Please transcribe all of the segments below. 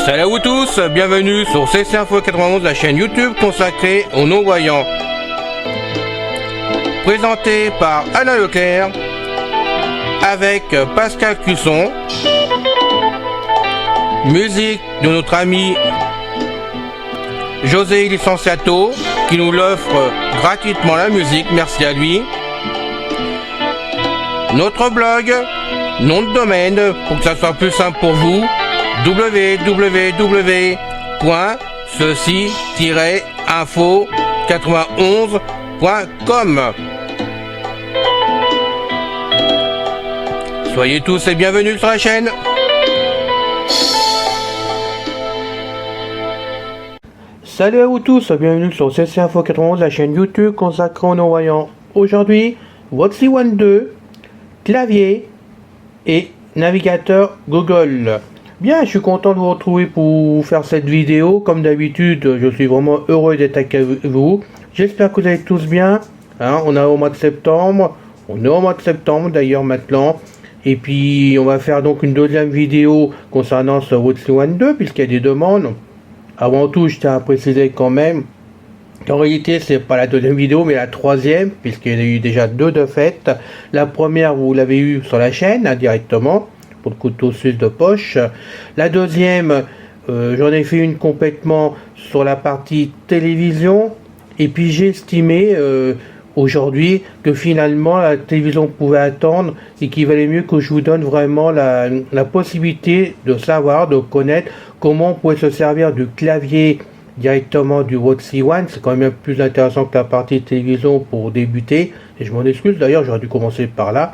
Salut à vous tous, bienvenue sur CC Info 91, la chaîne YouTube consacrée aux non-voyants. Présenté par Alain Leclerc, avec Pascal Cusson. Musique de notre ami José Licenciato, qui nous l'offre gratuitement la musique, merci à lui. Notre blog, nom de domaine, pour que ça soit plus simple pour vous, www.ceci-info91.com. Soyez tous et bienvenus sur la chaîne. Salut à vous tous, bienvenue sur CC Info 91, la chaîne YouTube consacrée aux non-voyants. Aujourd'hui, Voxy One 2, clavier et navigateur Google. Bien, je suis content de vous retrouver pour faire cette vidéo. Comme d'habitude, je suis vraiment heureux d'être avec vous. J'espère que vous allez tous bien. On est au mois de septembre. On est au mois de septembre d'ailleurs maintenant. Et puis, on va faire donc une deuxième vidéo concernant ce Voxy One 2, puisqu'il y a des demandes. Avant tout, je tiens à préciser quand même qu'en réalité, c'est pas la deuxième vidéo, mais la troisième, puisqu'il y a eu déjà deux de fait. La première, vous l'avez eu sur la chaîne, directement, pour le couteau suisse de poche. La deuxième, j'en ai fait une complètement sur la partie télévision. Et puis, j'ai estimé aujourd'hui que finalement, la télévision pouvait attendre et qu'il valait mieux que je vous donne vraiment la possibilité de savoir, de connaître comment on pouvait se servir du clavier directement du Voxy One. C'est quand même plus intéressant que la partie télévision pour débuter. Et je m'en excuse, d'ailleurs, j'aurais dû commencer par là.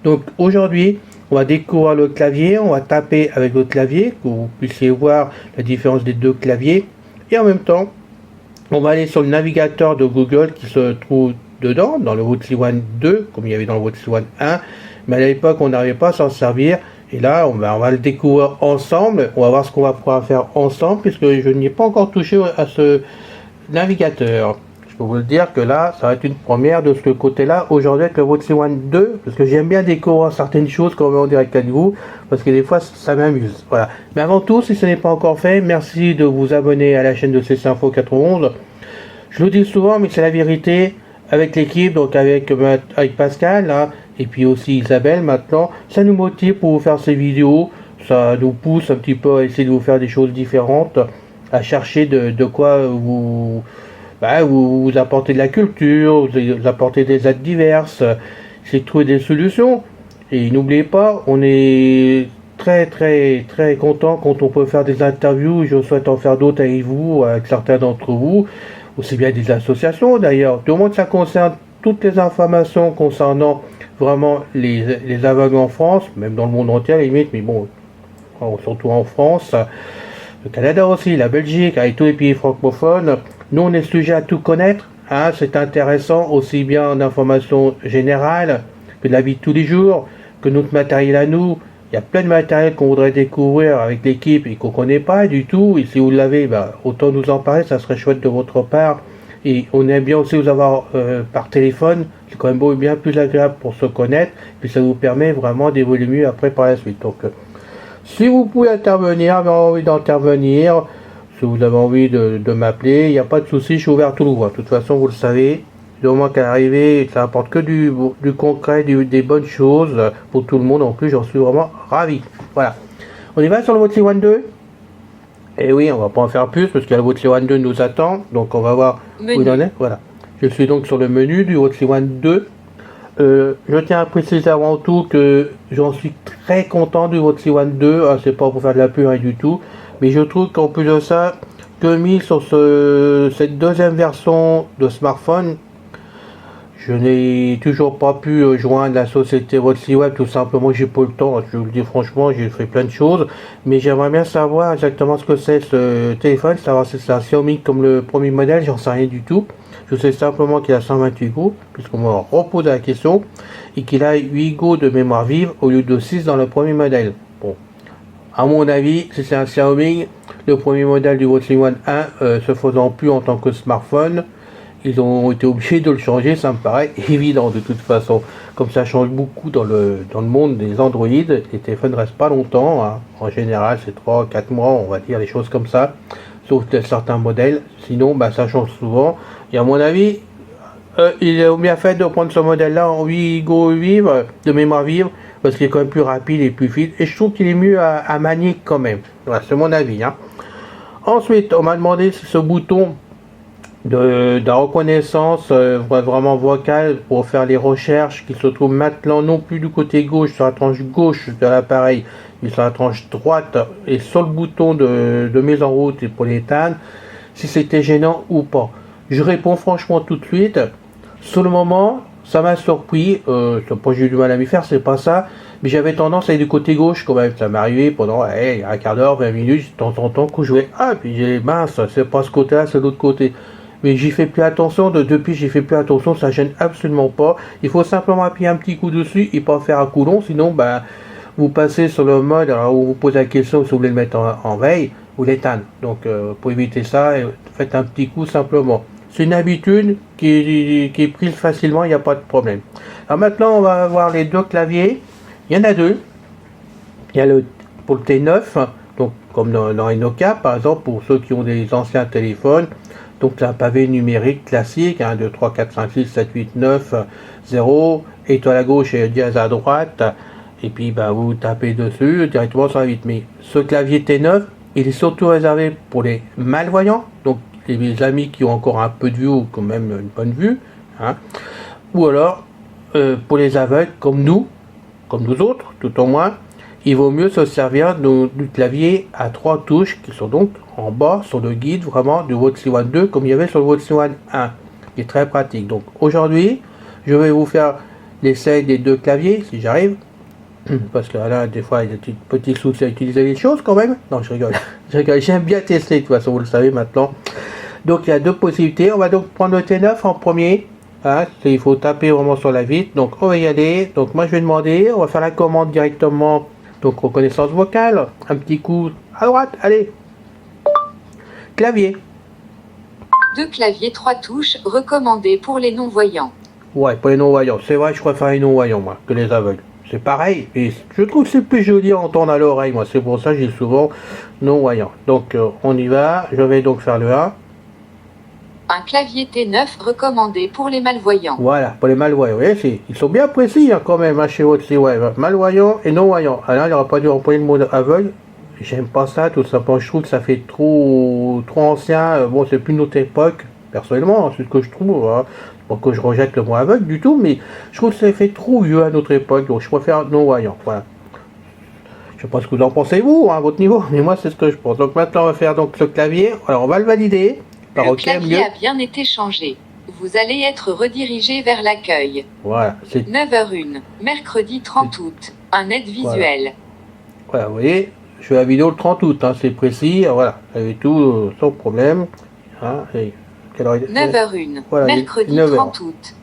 Donc aujourd'hui, on va découvrir le clavier, on va taper avec le clavier, que vous puissiez voir la différence des deux claviers. Et en même temps, on va aller sur le navigateur de Google qui se trouve dedans, dans le Voxy One 2, comme il y avait dans le Voxy One 1. Mais à l'époque, on n'arrivait pas à s'en servir. Et là, on va le découvrir ensemble. On va voir ce qu'on va pouvoir faire ensemble, puisque je n'y ai pas encore touché à ce navigateur. Je peux vous le dire que là, ça va être une première de ce côté-là, aujourd'hui avec le Voxy One 2, parce que j'aime bien découvrir certaines choses quand on est en direct avec vous, parce que des fois, ça m'amuse. Voilà. Mais avant tout, si ce n'est pas encore fait, merci de vous abonner à la chaîne de CC Info 91. Je le dis souvent, mais c'est la vérité. Avec l'équipe, donc avec Pascal, hein, et puis aussi Isabelle maintenant, ça nous motive pour vous faire ces vidéos, ça nous pousse un petit peu à essayer de vous faire des choses différentes, à chercher de quoi vous apporter de la culture, vous apporter des aides diverses, c'est de trouver des solutions. Et n'oubliez pas, on est très content quand on peut faire des interviews. Je souhaite en faire d'autres avec vous, avec certains d'entre vous, aussi bien des associations d'ailleurs. Du moment que ça concerne toutes les informations concernant vraiment les aveugles en France, même dans le monde entier à la limite, mais bon, surtout en France, le Canada aussi, la Belgique, avec tous les pays francophones, nous on est sujet à tout connaître, hein, c'est intéressant aussi bien en information générale que de la vie de tous les jours, que notre matériel à nous. Il y a plein de matériel qu'on voudrait découvrir avec l'équipe et qu'on ne connaît pas du tout. Et si vous l'avez, autant nous en parler, ça serait chouette de votre part. Et on aime bien aussi vous avoir par téléphone. C'est quand même bien plus agréable pour se connaître. Puis ça vous permet vraiment d'évoluer mieux après par la suite. Donc, si vous pouvez intervenir, avez envie d'intervenir, si vous avez envie de m'appeler, il n'y a pas de souci, je suis ouvert à tout le monde. De toute façon, vous le savez. Du moment qu'à l'arrivée, ça apporte que du concret, des bonnes choses pour tout le monde. En plus, j'en suis vraiment ravi. Voilà. On y va sur le Voxy One 2. Et oui, on va pas en faire plus parce que le Voxy One 2 nous attend. Donc, on va voir où il en est. Voilà. Je suis donc sur le menu du Voxy One 2. Je tiens à préciser avant tout que j'en suis très content du Voxy One 2. C'est pas pour faire de la pub du tout. Mais je trouve qu'en plus de ça, que mis sur cette deuxième version de smartphone, je n'ai toujours pas pu joindre la société Voxy Web, tout simplement j'ai pas le temps, je vous le dis franchement, j'ai fait plein de choses, mais j'aimerais bien savoir exactement ce que c'est ce téléphone, savoir si c'est un Xiaomi comme le premier modèle, j'en sais rien du tout. Je sais simplement qu'il a 128 Go, puisqu'on m'a reposé la question, et qu'il a 8 Go de mémoire vive au lieu de 6 dans le premier modèle. Bon, à mon avis, si c'est un Xiaomi, le premier modèle du Voxy One 1 se faisant plus en tant que smartphone, ils ont été obligés de le changer, ça me paraît évident de toute façon. Comme ça change beaucoup dans le monde des Android, les téléphones ne restent pas longtemps, hein. En général c'est 3-4 mois, on va dire, des choses comme ça, sauf de certains modèles, sinon bah, ça change souvent. Et à mon avis, il est bien fait de prendre ce modèle-là en 8 Go vive, de mémoire vive, parce qu'il est quand même plus rapide et plus vite, et je trouve qu'il est mieux à manier quand même. Voilà, c'est mon avis, hein. Ensuite, on m'a demandé si ce bouton de la reconnaissance vraiment vocale pour faire les recherches qui se trouvent maintenant non plus du côté gauche, sur la tranche gauche de l'appareil, mais sur la tranche droite et sur le bouton de mise en route et pour l'éteindre, si c'était gênant ou pas. Je réponds franchement tout de suite. Sur le moment, ça m'a surpris, c'est pas que j'ai eu du mal à m'y faire, c'est pas ça, mais j'avais tendance à aller du côté gauche quand même, ça m'est arrivé pendant un quart d'heure, 20 minutes, de temps en temps, que je jouais, puis j'ai mince, c'est pas ce côté-là, c'est l'autre côté. Mais j'y fais plus attention, depuis j'y fais plus attention, ça gêne absolument pas. Il faut simplement appuyer un petit coup dessus et pas faire un coup long, sinon ben, vous passez sur le mode alors, où vous posez la question si vous voulez le mettre en veille ou l'éteindre. Donc pour éviter ça, faites un petit coup simplement. C'est une habitude qui est prise facilement, il n'y a pas de problème. Alors maintenant, on va voir les deux claviers. Il y en a deux. Il y a pour le T9, donc comme dans les Nokia, par exemple, pour ceux qui ont des anciens téléphones. Donc c'est un pavé numérique classique, 1, 2, 3, 4, 5, 6, 7, 8, 9, 0, étoile à gauche et dièse à droite. Et puis bah, vous tapez dessus directement sur la vitre. Mais ce clavier T9, il est surtout réservé pour les malvoyants, donc les amis qui ont encore un peu de vue ou quand même une bonne vue, hein. Ou alors pour les aveugles comme nous autres, tout au moins, il vaut mieux se servir du clavier à 3 touches qui sont donc en bas sur le guide vraiment du WOTC One 2 comme il y avait sur le WOTC One 1, qui est très pratique. Donc aujourd'hui, je vais vous faire l'essai des deux claviers si j'arrive. Parce que là, des fois, il y a des petits soucis à utiliser les choses quand même. Non, je rigole. J'aime bien tester, de toute façon, vous le savez maintenant. Donc, il y a deux possibilités. On va donc prendre le T9 en premier. Hein, il faut taper vraiment sur la vitre. Donc, on va y aller. Donc, moi, je vais demander. On va faire la commande directement. Donc, reconnaissance vocale. Un petit coup à droite. Allez. Clavier. Deux claviers, 3 touches, recommandés pour les non-voyants. Ouais, pour les non-voyants. C'est vrai, je préfère les non-voyants, moi, que les aveugles. C'est pareil, et je trouve que c'est plus joli à entendre à l'oreille, moi, c'est pour ça que j'ai souvent non-voyant. Donc, on y va, je vais donc faire le 1. Un clavier T9 recommandé pour les malvoyants. Voilà, pour les malvoyants, vous voyez, ils sont bien précis quand même, chez WOTC Web. Malvoyants et non-voyants. Alors, il n'aurait pas dû employer le mot aveugle, j'aime pas ça, tout simplement, je trouve que ça fait trop ancien, bon, c'est plus notre époque, personnellement, c'est ce que je trouve, hein. Pas que je rejette le mot aveugle du tout, mais je trouve que ça fait trop vieux à notre époque, donc je préfère non-voyant. Voilà. Je sais pas ce que vous en pensez vous, à votre niveau, mais moi c'est ce que je pense. Donc maintenant on va faire donc ce clavier. Alors on va le valider. Par le clavier a bien été changé. Vous allez être redirigé vers l'accueil. Voilà. 9h01, mercredi 30 août. Un aide visuel. Voilà, vous voyez, je fais la vidéo le 30 août, hein, c'est précis. Voilà, avec tout sans problème. Hein, et 9h01, voilà, mercredi 30 août.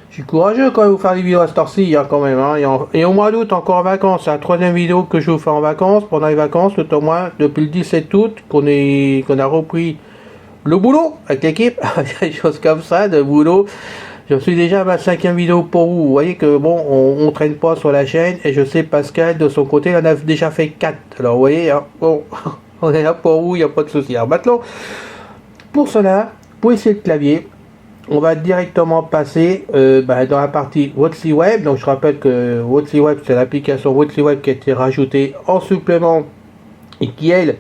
Je suis courageux quand même vous faire des vidéos à cette heure-ci, hein, quand même. Hein, et au mois d'août, encore en vacances. C'est la troisième vidéo que je vous fais en vacances, pendant les vacances, tout au moins, depuis le 17 août, qu'on a repris le boulot avec l'équipe. Des choses comme ça, de boulot. Je suis déjà à ma 5e vidéo pour vous. Vous voyez que bon, on traîne pas sur la chaîne. Et je sais, Pascal, de son côté, il en a déjà fait 4. Alors, vous voyez, hein, bon, on est là pour vous, il n'y a pas de souci. Alors maintenant, pour cela, pour essayer le clavier, on va directement passer dans la partie WOTC Web. Donc je rappelle que WOTC Web, c'est l'application WOTC Web qui a été rajoutée en supplément et qui, elle,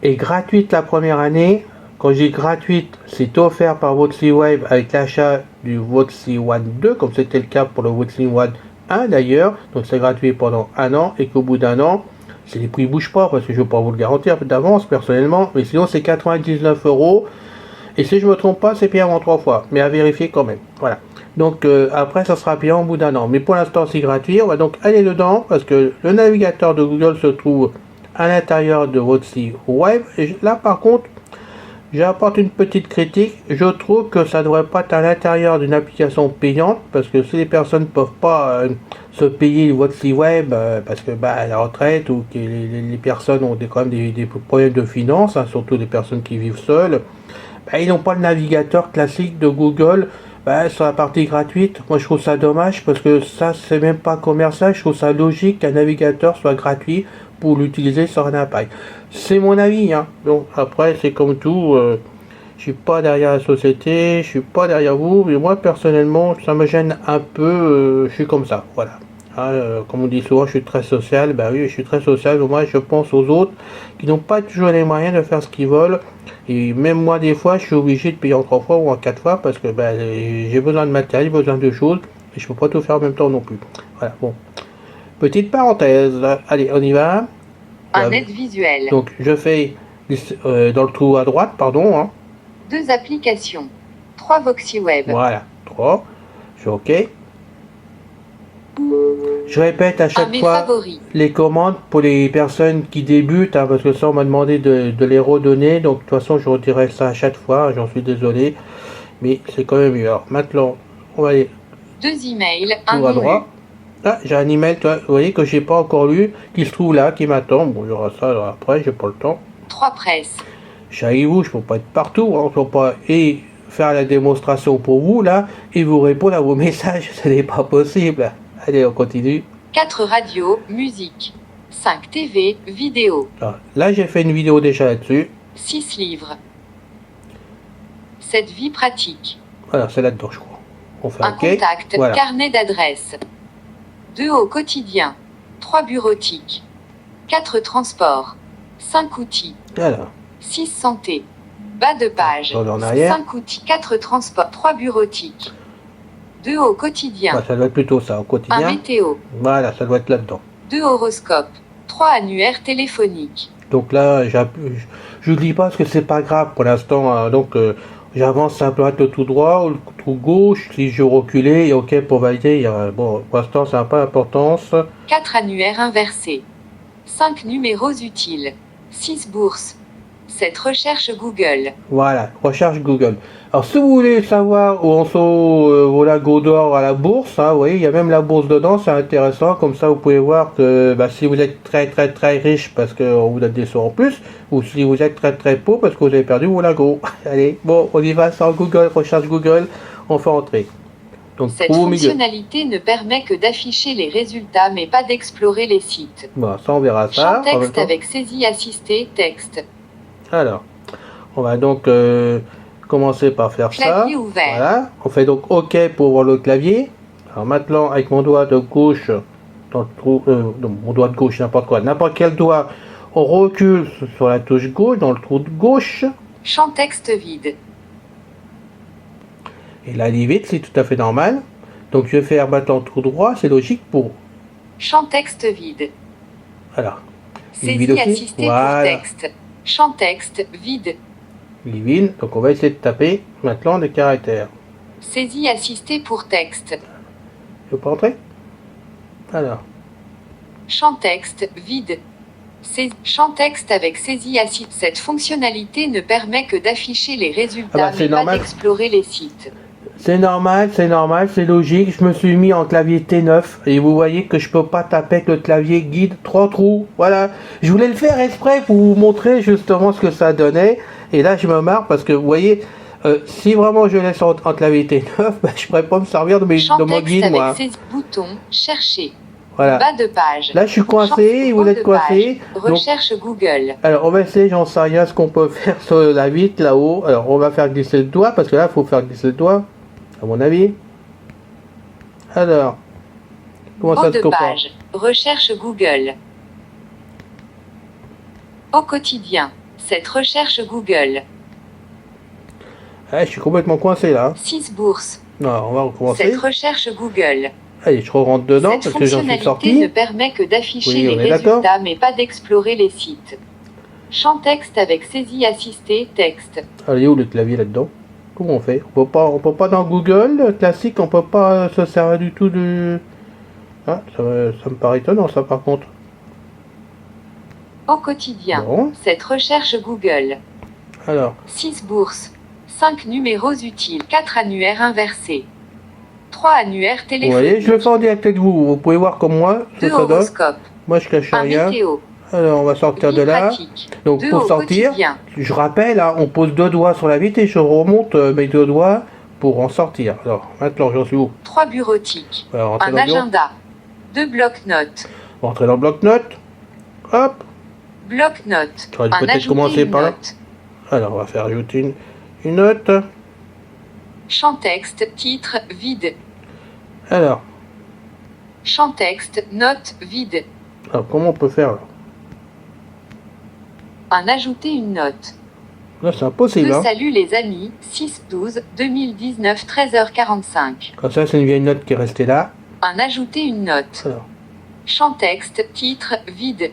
est gratuite la première année. Quand je dis gratuite, c'est offert par WOTC Web avec l'achat du WOTC One 2, comme c'était le cas pour le WOTC One 1 d'ailleurs. Donc c'est gratuit pendant un an et qu'au bout d'un an, si les prix ne bougent pas, parce que je ne veux pas vous le garantir d'avance personnellement, mais sinon c'est 99 €. Et si je me trompe pas, c'est payant en 3 fois, mais à vérifier quand même. Voilà. Donc après, ça sera payant au bout d'un an. Mais pour l'instant, c'est gratuit. On va donc aller dedans parce que le navigateur de Google se trouve à l'intérieur de WOTC Web. Et là, par contre, j'apporte une petite critique. Je trouve que ça ne devrait pas être à l'intérieur d'une application payante parce que si les personnes ne peuvent pas se payer le WOTC Web parce que à la retraite ou que les personnes ont quand même des problèmes de finances, hein, surtout des personnes qui vivent seules. bah, ils n'ont pas le navigateur classique de Google bah, sur la partie gratuite. Moi, je trouve ça dommage parce que ça, c'est même pas commercial. Je trouve ça logique qu'un navigateur soit gratuit pour l'utiliser sur un appareil. C'est mon avis, hein. Donc, après, c'est comme tout. Je suis pas derrière la société, je suis pas derrière vous, mais moi, personnellement, ça me gêne un peu. Je suis comme ça, voilà. Hein, comme on dit souvent, je suis très social. Ben oui, je suis très social, mais moi, je pense aux autres qui n'ont pas toujours les moyens de faire ce qu'ils veulent. Et même moi, des fois, je suis obligé de payer en 3 fois ou en 4 fois parce que ben, j'ai besoin de matériel, j'ai besoin de choses, et je peux pas tout faire en même temps non plus. Voilà, bon. Petite parenthèse. Allez, on y va. Un aide visuel. Donc, je fais dans le trou à droite, pardon. Hein. 2 applications. 3 VoxyWeb. Voilà, 3. Je suis OK. Je répète à chaque fois favoris. les commandes pour les personnes qui débutent, hein, parce que ça on m'a demandé de les redonner, donc de toute façon je redirai ça à chaque fois, j'en suis désolé, mais c'est quand même mieux. Alors maintenant, on va aller 2 emails, tout un à non lu. droite. Ah, j'ai un email, toi, vous voyez, que j'ai pas encore lu, qui se trouve là, qui m'attend. Bon, il y aura ça alors après, j'ai pas le temps. 3 presses. Savez-vous, je peux pas être partout, hein, je peux pas et faire la démonstration pour vous là, et vous répondre à vos messages, ce n'est pas possible. Allez, on continue. 4 radios, musique. 5 TV, vidéo. Alors, là, j'ai fait une vidéo déjà là-dessus. 6 livres. 7 vie pratique. Voilà, c'est là-dedans, je crois. On fait Un OK. contact, Voilà. carnet d'adresses. 2 au quotidien. 3 bureautiques. 4 transports. 5 outils. Voilà. 6 santé. Bas de page. Dans en arrière. 5 outils. 4 transports. 3 bureautiques. 2 au quotidien. Bah, ça doit être plutôt ça, au 1 quotidien. météo. Voilà, ça doit être là-dedans. 2 horoscopes. 3 annuaires téléphoniques. Donc là, je ne dis pas parce que c'est pas grave pour l'instant. Hein. Donc, j'avance simplement le tout droit ou le trou gauche. Si je reculais, et OK pour valider. Bon, pour l'instant, ça n'a pas d'importance. 4 annuaires inversés. 5 numéros utiles. 6 bourses. 7 recherches Google. Voilà, recherche Google. Alors, si vous voulez savoir où en sont vos lingots d'or à la bourse, hein, vous voyez, il y a même la bourse dedans, c'est intéressant. Comme ça, vous pouvez voir que bah, si vous êtes très très très riche parce qu'on vous donne des sous en plus, ou si vous êtes très très pauvre parce que vous avez perdu vos lingots. Allez, bon, on y va sans Google, recherche Google, on fait entrer. Donc, Cette au milieu. fonctionnalité ne permet que d'afficher les résultats mais pas d'explorer les sites. Bon, ça, on verra ça. Champ en même texte temps. avec saisie assistée, texte. Alors, on va donc commencer par faire Clavier ça. ouvert. Voilà, on fait donc OK pour voir le clavier. Alors maintenant, avec mon doigt de gauche, dans le trou, non, mon doigt de gauche, n'importe quoi, n'importe quel doigt, on recule sur la touche gauche, dans le trou de gauche. Champ texte vide. Et là, il est vide, c'est tout à fait normal. Donc je vais faire maintenant trou droit, c'est logique pour. Champ texte vide. Voilà. Il est vide Saisie aussi. assistée Voilà. pour texte. Champ texte vide. Il est vide, donc on va essayer de taper maintenant des caractères. Saisie assistée pour texte. Je peux pas entrer. Alors, Champ texte vide. Champ texte avec saisie assistée. Cette fonctionnalité ne permet que d'afficher les résultats Ah bah, c'est mais pas normal. d'explorer les sites. c'est normal, c'est logique. Je me suis mis en clavier T9 et vous voyez que je peux pas taper avec le clavier guide 3 trous. Voilà. Je voulais le faire exprès pour vous montrer justement ce que ça donnait. Et là, je me marre parce que vous voyez, si vraiment je laisse en clavier T9, bah, je pourrais pas me servir de Champ mon texte guide, avec moi. saisie. Bouton. Chercher. Voilà. Bas de page. Là, je suis coincé, Champ- vous haut êtes de coincé. page. Donc, Recherche Google. alors, on va essayer, j'en sais rien, ce qu'on peut faire sur la vitre là-haut. Alors, on va faire glisser le doigt parce que là, il faut faire glisser le doigt, à mon avis. Alors, comment Haut ça se de comporte? page. Recherche Google. Au quotidien. Cette recherche Google. Ah, je suis complètement coincé là. 6 bourses. Non, on va recommencer. Cette recherche Google. Allez, je rentre dedans Cette parce que j'en suis fonctionnalité sorti. ne permet que d'afficher Oui, on les est d'accord. résultats mais pas d'explorer les sites. Champ texte avec saisie assistée, texte. Allez, où le clavier là-dedans? Comment on fait? On peut pas dans Google classique, on peut pas se servir du tout de. Ah, ça me paraît étonnant ça par contre. Au quotidien. Bon, Cette recherche Google. alors, 6 bourses. 5 numéros utiles. 4 annuaires inversés. 3 annuaires vous voyez, je le téléphoniques. fais en direct avec vous. Vous pouvez voir comme moi ce 2 que ça donne. horoscopes. Moi, je cache Un rien. météo. Alors, on va sortir Vie de là. pratique. Donc, 2 pour au sortir, quotidien. je rappelle, hein, on pose 2 doigts sur la vitre et je remonte mes 2 doigts pour en sortir. Alors, maintenant, j'en suis où? 3 bureautiques. On va rentrer Un dans le bureau. agenda. 2 bloc-notes. On va rentrer dans le bloc-notes. Hop. Bloc-notes. J'aurais dû Un peut-être ajouter commencer une par là. note. Alors, on va faire ajouter une note. Champ texte, titre, vide. Alors, Champ texte, note, vide. comment on peut faire là? Un ajouter une note. Là, c'est impossible. De Hein. salut les amis, 6/12/2019 13h45. Comme ça, c'est une vieille note qui est restée là. Un ajouter une note. Alors, Champ texte, titre, vide.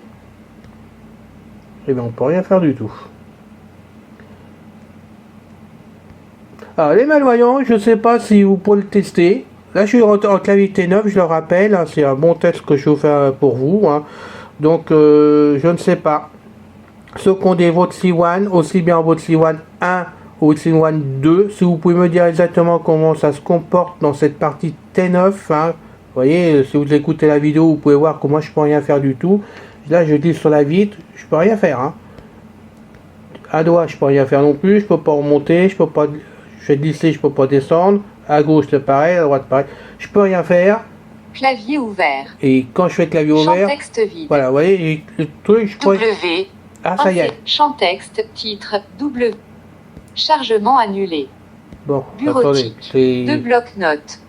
eh bien, on peut rien faire du tout. Alors, les malvoyants, je ne sais pas si vous pouvez le tester. Là, je suis en clavier T9, je le rappelle. Hein, c'est un bon test que je vais faire pour vous. Hein. Donc, je ne sais pas. Ceux qui ont des Voxy One, aussi bien Voxy One 1 ou Voxy One 2, si vous pouvez me dire exactement comment ça se comporte dans cette partie T9. Hein. Vous voyez, si vous écoutez la vidéo, vous pouvez voir que moi, je peux rien faire du tout. Là, je glisse sur la vitre, je peux rien faire. Hein. À droite, je peux rien faire non plus. Je peux pas remonter, je peux pas... Je vais glisser, je peux pas descendre. À gauche, c'est pareil. À droite, pareil. Je peux rien faire. Clavier ouvert. Et quand je fais le clavier Champ ouvert, texte vide. voilà, vous voyez, le truc, je peux... W. Ah, ça y est. Champ texte, titre, W. Chargement annulé. Bon, attendez, Bureautique. c'est... 2 bloc-notes.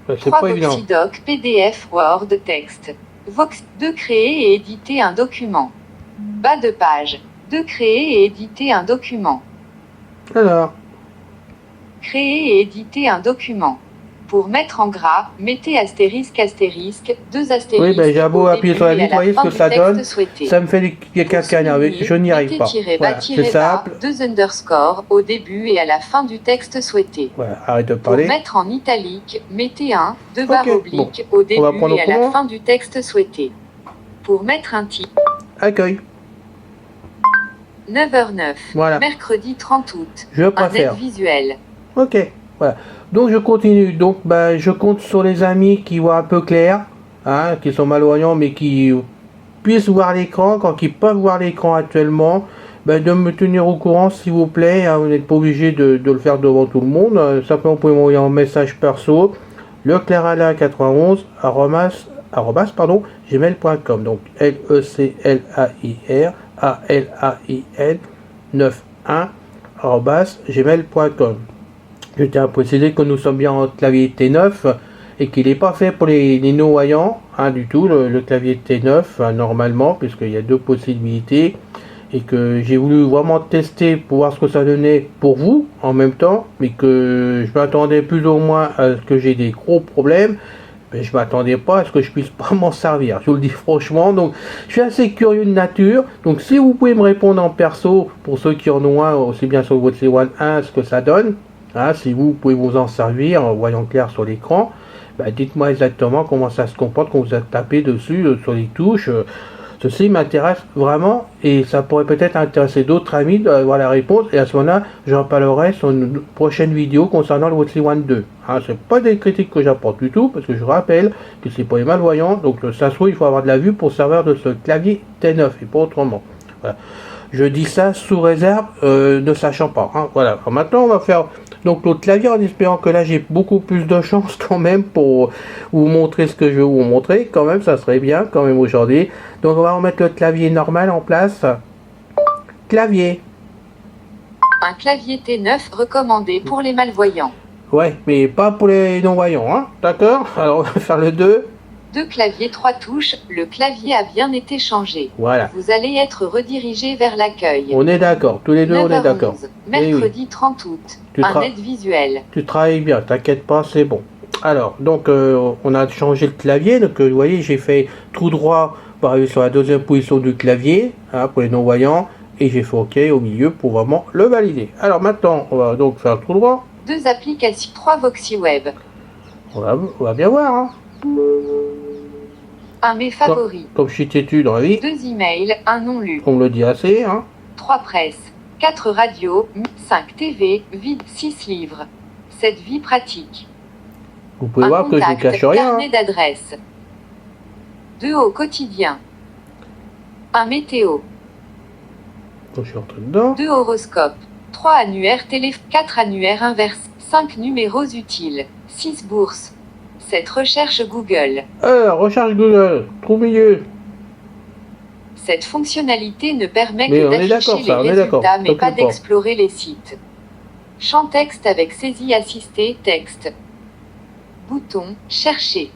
C'est 3 pas évident. Voxydoc, PDF, Word, texte. Vox. 2 créer et éditer un document. Bas de page. 2 créer et éditer un document. Alors, Créer et éditer un document. Pour mettre en gras, mettez astérisque astérisque, 2 astérisques. oui, ben j'ai beau au appuyer sur la début et vitre, à vous voyez ce fin que du ça texte donne. souhaité. Ça me fait des Pour cascades énervées, je n'y arrive pas. Voilà, c'est simple. 2 underscores au début et à la fin du texte souhaité. Voilà, arrête de Pour parler. mettre en italique, mettez 2 barres Ok, obliques au début va prendre et à au la courant. fin du texte souhaité. Pour mettre un titre, Accueil. 9h09, Voilà. mercredi 30 août, Je un préfère. aide visuel. Ok, voilà. Donc je continue. Donc bah, je compte sur les amis qui voient un peu clair, hein, qui sont malvoyants mais qui puissent voir l'écran, quand ils peuvent voir l'écran actuellement, bah, de me tenir au courant s'il vous plaît. Hein, vous n'êtes pas obligé de le faire devant tout le monde. Simplement vous pouvez m'envoyer un message perso, leclairalain91 gmail.com. Donc LECLAIR ALAIN 91 gmail.com. Je tiens à préciser que nous sommes bien en clavier T9 et qu'il n'est pas fait pour les non-voyants, hein, du tout, le clavier T9, hein, normalement, puisqu'il y a 2 possibilités, et que j'ai voulu vraiment tester pour voir ce que ça donnait pour vous en même temps, mais que je m'attendais plus ou moins à ce que j'ai des gros problèmes. Mais je m'attendais pas à ce que je puisse pas m'en servir, je vous le dis franchement. Donc je suis assez curieux de nature, donc si vous pouvez me répondre en perso, pour ceux qui en ont un, aussi bien sur votre C1 1, ce que ça donne, hein, si vous pouvez vous en servir en voyant clair sur l'écran, bah, dites-moi exactement comment ça se comporte quand vous tapez dessus sur les touches. Ceci m'intéresse vraiment et ça pourrait peut-être intéresser d'autres amis d'avoir la réponse, et à ce moment-là, j'en parlerai sur une prochaine vidéo concernant le Voxy One 2. Hein, c'est pas des critiques que j'apporte du tout, parce que je rappelle que c'est pour les malvoyants, donc ça se trouve, il faut avoir de la vue pour servir de ce clavier T9 et pas autrement. Voilà. Je dis ça sous réserve, ne sachant pas. Hein, voilà. Alors maintenant, on va faire donc l'autre clavier en espérant que là j'ai beaucoup plus de chance quand même pour vous montrer ce que je vais vous montrer. Quand même, ça serait bien quand même aujourd'hui. Donc on va remettre le clavier normal en place. Clavier. Un clavier T9 recommandé pour les malvoyants. Ouais, mais pas pour les non-voyants, hein. D'accord? Alors on va faire le 2. 2 claviers 3 touches, le clavier a bien été changé. Voilà. Vous allez être redirigé vers l'accueil. On est d'accord, tous les deux on est d'accord. 9h11, mercredi 30 août, un aide visuel. Tu travailles bien, t'inquiète pas, c'est bon. Alors, donc on a changé le clavier, donc vous voyez, j'ai fait tout droit pour arriver sur la deuxième position du clavier, hein, pour les non-voyants, et j'ai fait OK au milieu pour vraiment le valider. Alors maintenant, on va donc faire tout droit. 2 applications, 3 Voxy Web. On va bien voir, hein. Un mes favoris. Comme je suis têtu dans la vie, 2 emails, un non lu. on me le dit assez, hein. 3 presse. 4 radios, 5 TV, vide, 6 livres. 7 vie pratique. Vous pouvez Un voir que je ne contact, cache rien. carnet d'adresse. 2 au quotidien. 1 météo. Donc, je suis entré dedans. 2 horoscopes. 3 annuaires télé. 4 annuaires inverses. 5 numéros utiles. 6 bourses. 7 recherches Google. Recherche Google. Trou milieu. Cette fonctionnalité ne permet Mais que on est d'accord, d'afficher ça, on les est d'accord. résultats, mais Donc, pas le port. d'explorer les sites. Champ texte avec saisie assistée, texte. Bouton, chercher.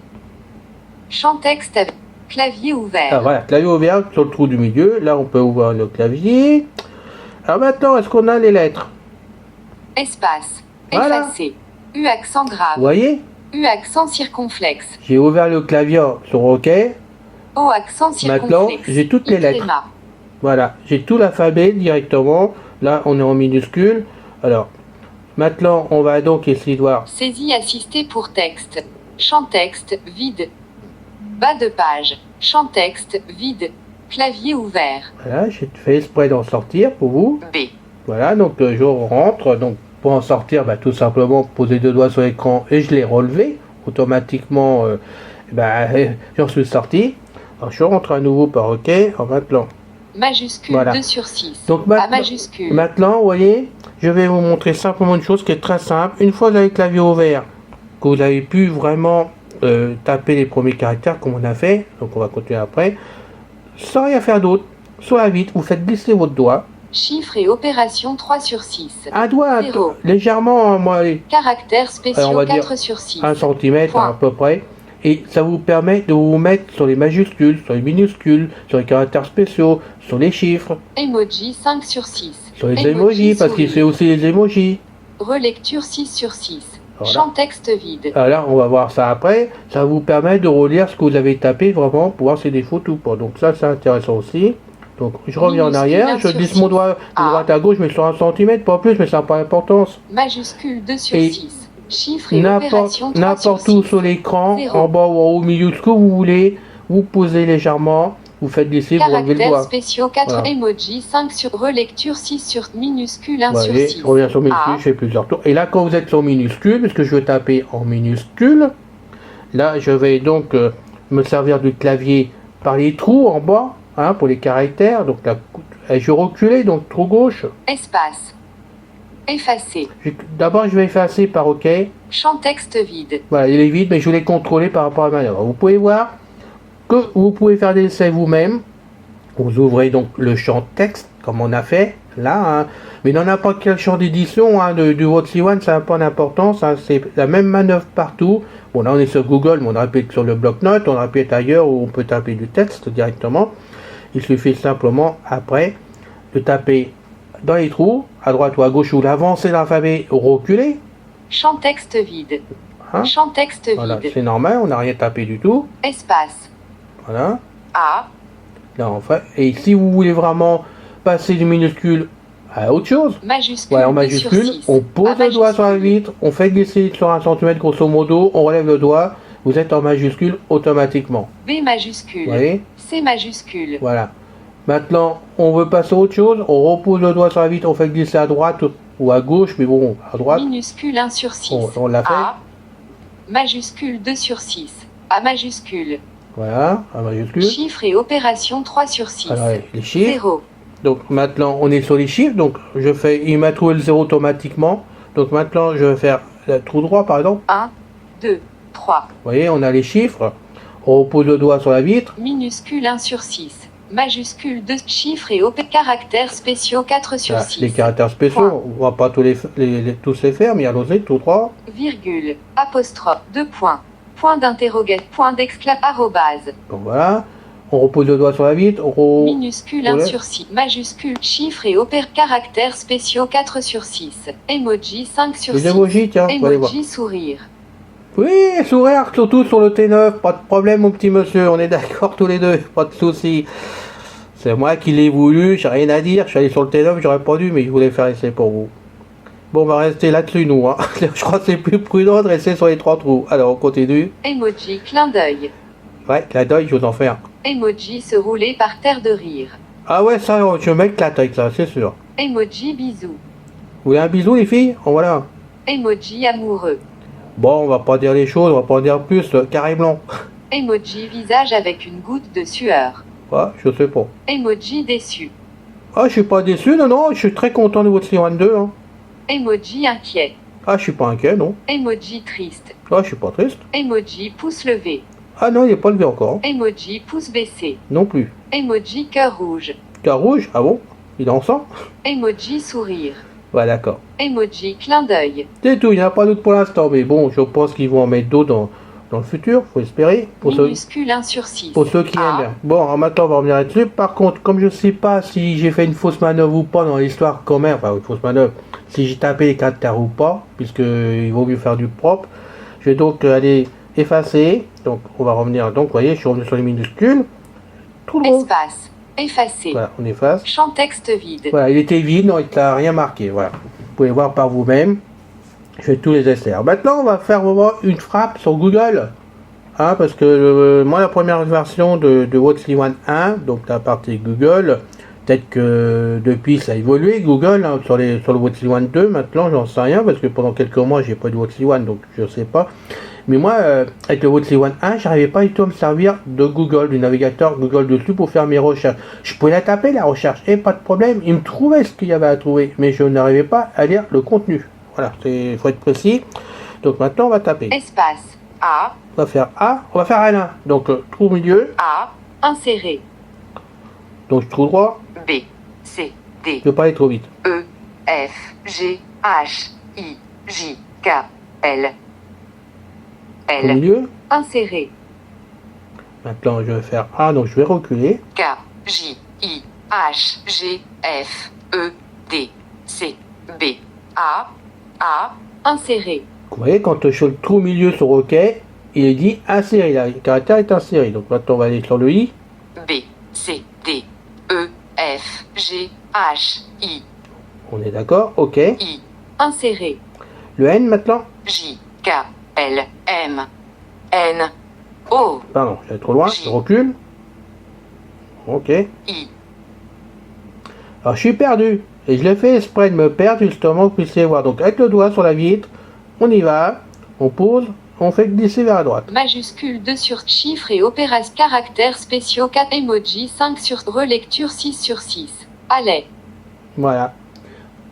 Champ texte avec clavier ouvert. Ah voilà, clavier ouvert sur le trou du milieu. Là, on peut ouvrir le clavier. Alors maintenant, est-ce qu'on a les lettres? Espace. Voilà. Effacer. U accent Vous grave. voyez? U accent circonflexe. J'ai ouvert le clavier sur OK. O accent Maintenant, circonflexe. j'ai toutes les I lettres. tréma. Voilà, j'ai tout l'alphabet directement. Là, on est en minuscule. Alors, maintenant, on va donc essayer de voir. Saisie assistée pour texte. Champ texte, vide. Bas de page. Champ texte, vide. Clavier ouvert. Voilà, j'ai fait exprès d'en sortir pour vous. B. Voilà, donc je rentre. Donc, pour en sortir, tout simplement poser 2 doigts sur l'écran et je l'ai relevé. Automatiquement, j'en suis sorti. Alors, je rentre à nouveau par OK. Alors, maintenant, Majuscule Voilà. 2 sur 6. Donc, A maintenant- majuscule. Maintenant, vous voyez, je vais vous montrer simplement une chose qui est très simple. Une fois que vous avez le clavier ouvert, que vous avez pu vraiment taper les premiers caractères comme on a fait, donc on va continuer après, sans rien faire d'autre, sur la vitre, vous faites glisser votre doigt, Chiffres et opérations 3 sur 6. un doigt Zéro. légèrement, allez, Caractères spéciaux on va dire 4 sur 6. 1 cm Point. à peu près, et ça vous permet de vous mettre sur les majuscules, sur les minuscules, sur les caractères spéciaux, sur les chiffres, Emoji 5 sur 6. sur les emojis, parce qu'il fait aussi les emojis. Relecture 6 sur 6. Voilà. Champ texte vide. Alors, on va voir ça après. Ça vous permet de relire ce que vous avez tapé vraiment pour voir si c'est des fautes ou pas. Donc ça, c'est intéressant aussi. Donc, je reviens en Minuscule arrière. 1 Je sur glisse 6. mon doigt de A. droite à gauche, mais sur 1 cm, pas plus, mais ça n'a pas d'importance. Majuscule 2 sur Et 6. Chiffres et opérations 3 sur N'importe où 6. sur l'écran, Zéro. en bas ou en haut, au milieu, ce que vous voulez, vous posez légèrement, vous faites glisser, vous relevez le Caractères doigt. spéciaux 4. Voilà. Emoji 5 sur relecture 6 sur minuscule 1 Vous sur voyez, 6. je reviens sur minuscule, A. je fais plusieurs tours. Et là, quand vous êtes sur minuscule, puisque je veux taper en minuscule, là, je vais donc me servir du clavier par les trous en bas, pour les caractères. Donc là, je vais reculer, donc trou gauche. Espace. Effacer. D'abord, je vais effacer par OK. Champ texte vide. Voilà, il est vide, mais je vais les contrôler par rapport à la manœuvre. Vous pouvez voir que vous pouvez faire des essais vous-même. Vous ouvrez donc le champ texte, comme on a fait là, mais dans n'importe quel champ d'édition du Voxy One, ça n'a pas d'importance, c'est la même manœuvre partout. Bon, là on est sur Google, mais on aurait pu être sur le bloc-notes, on aurait pu être ailleurs où on peut taper du texte directement. Il suffit simplement après de taper dans les trous, à droite ou à gauche, ou l'avancer l'alphabet ou reculer. Champ texte vide. Hein. Champ texte Voilà, vide. c'est normal, on n'a rien tapé du tout. Espace. Voilà. A. Là, enfin, et si vous voulez vraiment passer du minuscule à autre chose, Majuscule voilà, en 2 sur majuscule, 6. on pose A le doigt sur la majuscule. vitre, on fait glisser sur 1 cm grosso modo, on relève le doigt, vous êtes en majuscule automatiquement. B majuscule. Vous voyez? C majuscule. Voilà. Maintenant, on veut passer à autre chose, on repose le doigt sur la vitre, on fait glisser à droite ou à gauche, mais bon, à droite, Minuscule 1 sur 6. on l'a fait. A. Majuscule 2 sur 6. A majuscule. Voilà, en majuscule. Chiffres et opérations 3 sur 6. Alors, les chiffres. 0. Donc maintenant, on est sur les chiffres. Donc je fais, il m'a trouvé le 0 automatiquement. Donc maintenant, je vais faire le trou droit par exemple. 1, 2, 3. Vous voyez, on a les chiffres. On repose le doigt sur la vitre. Minuscule 1 sur 6. Majuscule 2. Chiffres et caractères spéciaux 4 sur Voilà, 6. les caractères spéciaux, Point. on va pas tous les faire, mais allons-y, tout droit. Virgule. Apostrophe. 2 points. Point d'interrogation. Point d'exclamation. Arrobase. Donc voilà. On repose le doigt sur la vitre. Minuscule 1 Relève. sur 6. Majuscule. Chiffres et caractères spéciaux 4 sur 6. Emoji 5 sur 6. Les emojis, tiens, vous allez voir. Emoji sourire. Oui, sourire, surtout sur le T9, pas de problème mon petit monsieur, on est d'accord tous les deux, pas de souci. C'est moi qui l'ai voulu, j'ai rien à dire, je suis allé sur le T9, j'aurais pas dû, mais je voulais faire essai pour vous. Bon, on va rester là-dessus nous, hein. Je crois que c'est plus prudent de rester sur les 3 trous. Alors, on continue. Emoji clin d'œil. Ouais, la deuil, je vous en fais un. Emoji se rouler par terre de rire. Ah ouais, ça, je m'éclate avec ça, c'est sûr. Emoji bisou. Vous voulez un bisou les filles? En voilà. Emoji amoureux. Bon, on va pas dire les choses, on va pas en dire plus, carré blanc. Emoji visage avec une goutte de sueur. Ah, je sais pas. Emoji déçu. Ah, je suis pas déçu, non, non, je suis très content de votre One 2. Hein. Emoji inquiet. Ah, je suis pas inquiet, non. Emoji triste. Ah, je suis pas triste. Emoji pouce levé. Ah non, il n'est pas levé encore. Emoji pouce baissé. Non plus. Emoji cœur rouge. Cœur rouge, ah bon? Il est en sang? Emoji sourire. Ouais, d'accord. Emoji clin d'œil. C'est tout, il n'y en a pas d'autre pour l'instant, mais bon, je pense qu'ils vont en mettre d'autres dans le futur, faut espérer. Minuscule 1 sur 6. Pour ceux qui aiment bien. Bon, alors maintenant on va revenir là-dessus. Par contre, comme je sais pas si j'ai fait une fausse manœuvre ou pas dans l'histoire quand même, enfin une fausse manœuvre, si j'ai tapé les caractères ou pas, puisque il vaut mieux faire du propre, je vais donc aller effacer. Donc on va revenir, donc vous voyez, je suis revenu sur les minuscules. Tout le monde. Espace. Effacé. Voilà, on efface. Champ texte vide. Voilà, il était vide, non, il n'a rien marqué. Voilà. Vous pouvez voir par vous-même. Je fais tous les essais. Alors maintenant, on va faire vraiment une frappe sur Google. Hein, parce que moi, la première version de What's One 1, donc la partie Google, peut-être que depuis ça a évolué, Google, hein, sur le What's One 2, maintenant, j'en sais rien, parce que pendant quelques mois, j'ai pas de What's One, donc je sais pas. Mais moi, avec le What's One 1, j'arrivais pas du tout à me servir de Google, du navigateur Google dessus pour faire mes recherches. Je pouvais la taper, la recherche, et pas de problème, il me trouvait ce qu'il y avait à trouver, mais je n'arrivais pas à lire le contenu. Voilà, il faut être précis. Donc maintenant, on va taper. Espace. A. On va faire A, on va faire L1. Donc, trou au milieu. A. Inséré. Donc, trou droit. B. C. D. Je ne veux pas aller trop vite. E. F. G. H. I. J. K. L. Au milieu. Inséré. Maintenant, je vais faire A, donc je vais reculer. K. J. I. H. G. F. E. D. C. B. A. A. Inséré. Vous voyez, quand je fais le trou au milieu sur OK, il est dit inséré. Là, le caractère est inséré. Donc maintenant, on va aller sur le I. B. C. D. E. F. G. H. I. On est d'accord, OK. I. Inséré. Le N maintenant. J. K. L. M. N. O. Pardon, j'allais trop loin. Je recule. OK. I. Alors, je suis perdu. Et je l'ai fait exprès de me perdre justement, que vous puissiez voir. Donc, avec le doigt sur la vitre, on y va. On pose. On fait glisser vers la droite. Majuscule 2 sur chiffres et opéras caractères spéciaux 4 emoji 5 sur relecture 6 sur 6. Allez. Voilà.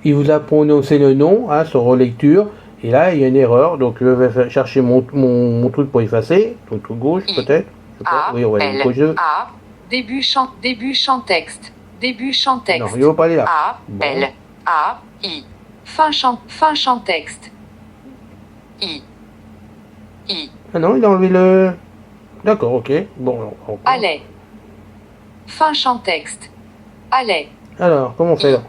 Il vous a prononcé le nom hein, sur relecture. Et là, il y a une erreur. Donc, je vais chercher mon truc pour effacer. Donc, truc gauche, peut-être. A. Oui, on va aller gauche. A. Début champ texte. Début champ texte. Non, il ne va pas aller là. A. Bon. L. A. I. Fin champ texte. I. I. Ah non, il a enlevé le... D'accord, ok. Bon, Allez. Fin champ texte. Allez. alors, comment on fait là?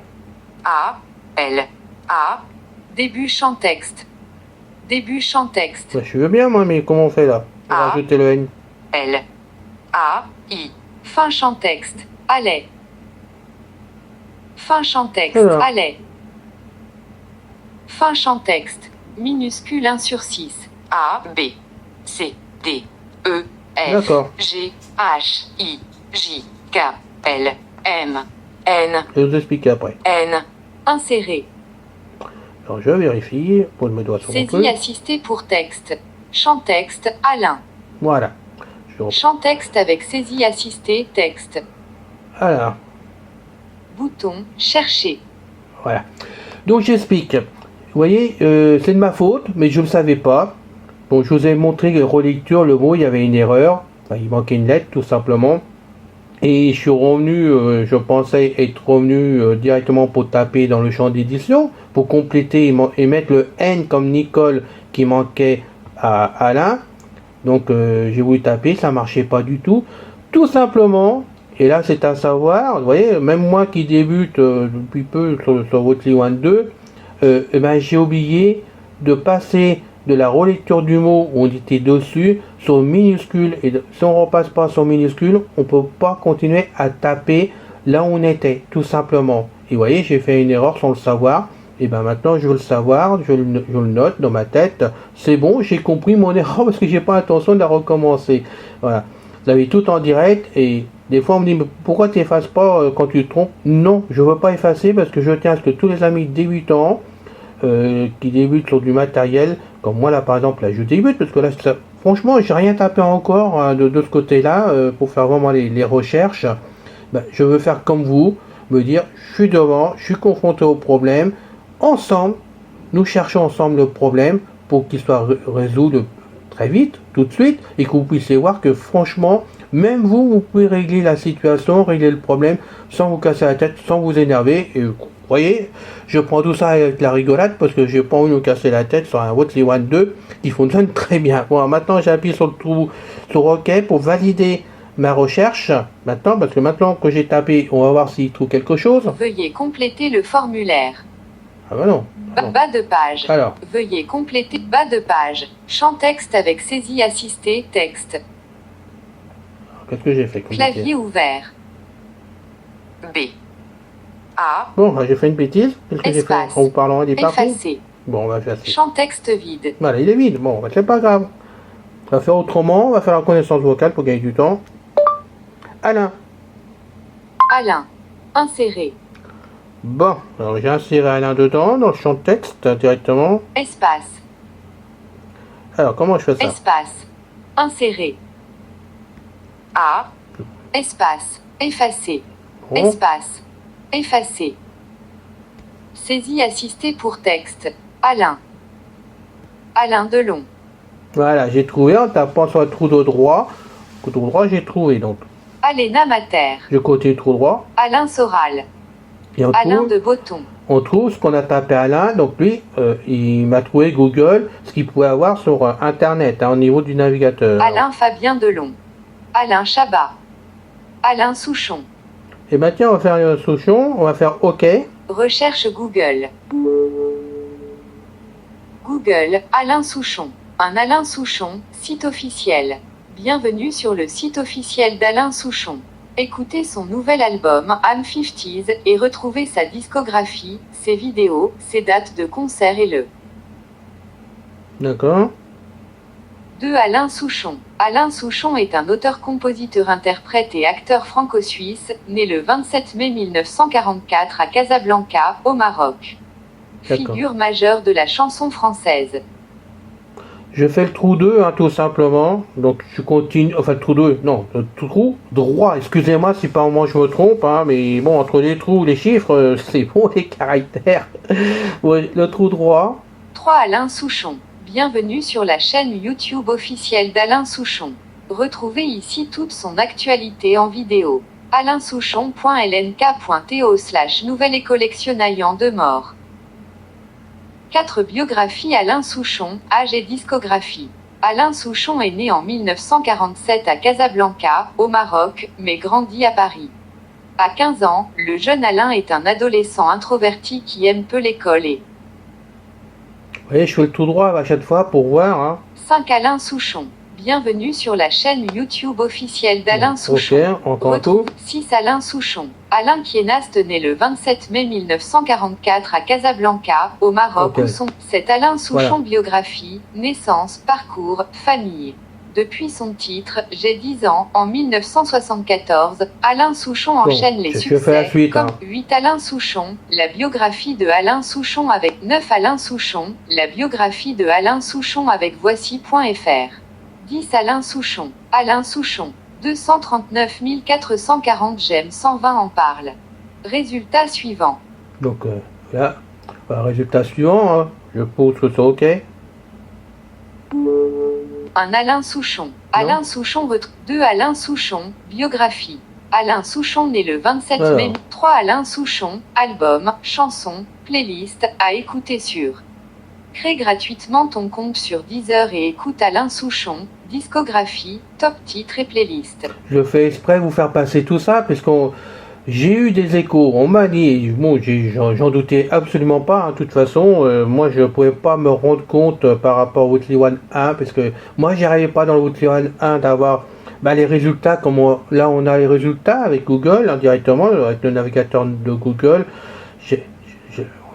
A. L. A. Début champ texte. Début champ texte. Bah, je veux bien, moi, mais comment on fait là? Pour Ah. rajouter le N. L. A. I. Fin champ texte. Allez. Fin champ texte. Alors. Allez. Fin champ texte. Minuscule 1 sur 6. A. B. C. D. E. F. D'accord. G. H. I. J. K. L. M. N. Je vais vous expliquer après. N. Inséré. Alors, je vérifie. Pose mes doigts sur mon Saisie truc. assistée pour texte. Champ texte. Alain. Voilà. Je reprends. Champ texte avec saisie assistée. Texte. Alors, Bouton. Chercher. voilà. Donc, j'explique. Vous voyez, c'est de ma faute, mais je ne le savais pas. Bon, je vous ai montré que relecture, le mot, il y avait une erreur. Enfin, il manquait une lettre, tout simplement. Et je suis revenu, je pensais être revenu directement pour taper dans le champ d'édition, pour compléter et mettre le N comme Nicole qui manquait à Alain. Donc j'ai voulu taper, ça marchait pas du tout. Tout simplement, et là c'est à savoir, vous voyez, même moi qui débute depuis peu sur What's One 2, eh ben, j'ai oublié de passer de la relecture du mot où on était dessus sur minuscule, et si on repasse pas sur minuscule, on peut pas continuer à taper là où on était, tout simplement. Et vous voyez, j'ai fait une erreur sans le savoir. Et ben maintenant je veux le savoir, je le note dans ma tête. C'est bon, j'ai compris mon erreur parce que j'ai pas l'intention de la recommencer. Voilà. Vous avez tout en direct et des fois on me dit mais pourquoi tu effaces pas quand tu te trompes? Non, je veux pas effacer parce que je tiens à ce que tous les amis débutants qui débutent sur du matériel, comme moi là par exemple, là je débute parce que là franchement j'ai rien tapé encore hein, de ce côté-là pour faire vraiment les recherches. Ben, je veux faire comme vous, me dire je suis devant, je suis confronté au problème, ensemble, nous cherchons ensemble le problème pour qu'il soit résolu très vite, tout de suite, et que vous puissiez voir que franchement, même vous, vous pouvez régler la situation, régler le problème sans vous casser la tête, sans vous énerver. Et vous voyez, je prends tout ça avec la rigolade parce que j'ai pas envie de me casser la tête sur un What's One 2 qui fonctionne très bien. Bon, maintenant j'appuie sur le trou sur OK pour valider ma recherche. Maintenant, parce que maintenant que j'ai tapé, on va voir s'il trouve quelque chose. Veuillez compléter le formulaire. Ah bah non. Non. Bas de page. Alors. Veuillez compléter bas de page. Champ texte avec saisie assistée, texte. Qu'est-ce que j'ai fait comme Clavier bêtise ouvert. B. A. Bon, bah, j'ai fait une bêtise. Qu'est-ce que j'ai fait Espace. en vous parlant des parties? Effacé. Bon, on va effacer. Champ texte vide. Voilà, il est vide. Bon, bah, c'est pas grave. On va faire autrement. On va faire la reconnaissance vocale pour gagner du temps. Alain. Alain. Insérer. Bon, alors j'ai inséré Alain dedans, dans le champ de texte, directement. Espace. Alors, comment je fais ça? Espace. Insérer. A. Espace. Effacer. Bon. Espace. Effacer. Saisie assistée pour texte. Alain. Alain Delon. Voilà, j'ai trouvé en tapant sur le trou de droit. Le trou droit, j'ai trouvé, donc. Alena Mater. Je continue trou droit. Alain Soral. Et on Alain trouve, de Botton. on trouve ce qu'on a tapé Alain. Donc lui, il m'a trouvé Google, ce qu'il pouvait avoir sur Internet, hein, au niveau du navigateur. Alain Fabien Delon. Alain Chabat. Alain Souchon. Et ben tiens, on va faire une solution, on va faire OK. Recherche Google. Google, Alain Souchon. Un Alain Souchon, site officiel. Bienvenue sur le site officiel d'Alain Souchon. Écoutez son nouvel album I'm 50s et retrouvez sa discographie, ses vidéos, ses dates de concert et le D'accord. 2. Alain Souchon. Alain Souchon est un auteur-compositeur-interprète et acteur franco-suisse, né le 27 mai 1944 à Casablanca, au Maroc. D'accord. Figure majeure de la chanson française. Je fais le trou 2, hein, tout simplement. Donc je continue, enfin le trou 2, non, le trou droit. Excusez-moi si par moment je me trompe, hein, mais bon, entre les trous, les chiffres, c'est bon, les caractères. Ouais, le trou droit. 3. Alain Souchon. Bienvenue sur la chaîne YouTube officielle d'Alain Souchon. Retrouvez ici toute son actualité en vidéo. alinsouchon.lnk.to/nouvelle et collectionnaillant de mort. 4. Biographie Alain Souchon, âge et discographie. Alain Souchon est né en 1947 à Casablanca, au Maroc, mais grandit à Paris. À 15 ans, le jeune Alain est un adolescent introverti qui aime peu l'école et Vous voyez, je fais le tout droit à chaque fois pour voir. Hein. 5. Alain Souchon. Bienvenue sur la chaîne YouTube officielle d'Alain Souchon. Ok, encore un tout. 6. Alain Souchon. Alain Kienast naît le 27 mai 1944 à Casablanca, au Maroc, Ok. où sont 7. Alain Souchon. Voilà. Biographie, naissance, parcours, famille. Depuis son titre « J'ai 10 ans » en 1974, Alain Souchon enchaîne les je succès fais la suite, comme hein. 8. Alain Souchon, la biographie de Alain Souchon avec 9. Alain Souchon, la biographie de Alain Souchon avec voici.fr. 10. Alain Souchon, 239 440 j'aime 120 en parle. Résultat suivant. Donc là, voilà, résultat suivant. Hein. Je pose que c'est OK. Un Alain Souchon. Alain Souchon 2. Alain Souchon, biographie. Alain Souchon né le 27 Alors. mai. 3. Alain Souchon, album, chanson, playlist, à écouter sur. Crée gratuitement ton compte sur Deezer et écoute Alain Souchon, discographie, top titres et playlist. Je fais exprès de vous faire passer tout ça parce qu'on j'ai eu des échos. On m'a dit, bon, j'en doutais absolument pas. Hein, de toute façon, moi je pouvais pas me rendre compte par rapport au Weekly One 1 parce que moi j'arrivais pas dans le Weekly One 1 d'avoir les résultats comme là on a les résultats avec Google hein, directement avec le navigateur de Google.